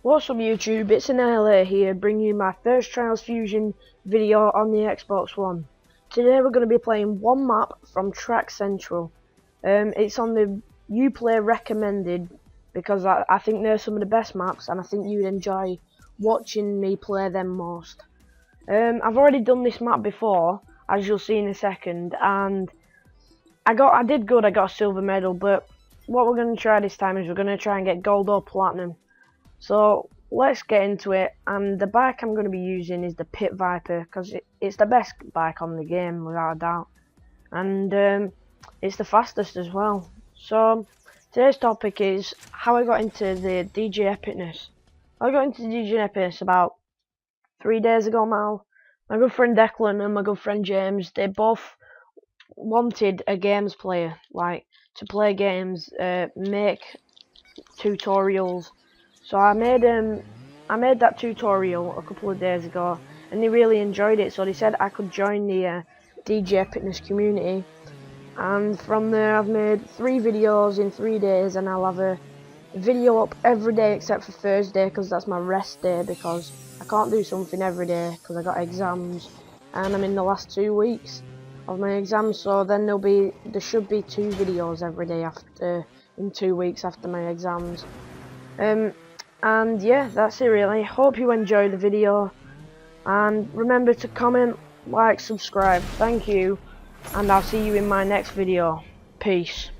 What's up YouTube, it's Annihilate here, bringing you my first Trials Fusion video on the Xbox One. Today we're going to be playing one map from Track Central. It's on the Uplay recommended because I think they're some of the best maps and I think you'd enjoy watching me play them most. I've already done this map before, as you'll see in a second, and I did good, I got a silver medal, but what we're going to try this time is we're going to try and get gold or platinum. So let's get into it, and the bike I'm going to be using is the Pit Viper because it's the best bike on the game without a doubt, and it's the fastest as well. So today's topic is how I got into the DJ Epicness. I got into DJ Epicness about 3 days ago now. My good friend Declan and my good friend James, they both wanted a games player, like to play games, make tutorials. So I made that tutorial a couple of days ago, and they really enjoyed it. So they said I could join the DJ Epicness community, and from there I've made 3 videos in 3 days, and I'll have a video up every day except for Thursday because that's my rest day, because I can't do something every day because I got exams and I'm in the last 2 weeks of my exams. So then there should be 2 videos every day in 2 weeks after my exams. And yeah, that's it really. Hope you enjoy the video, and remember to comment, like, subscribe. Thank you, and I'll see you in my next video. Peace.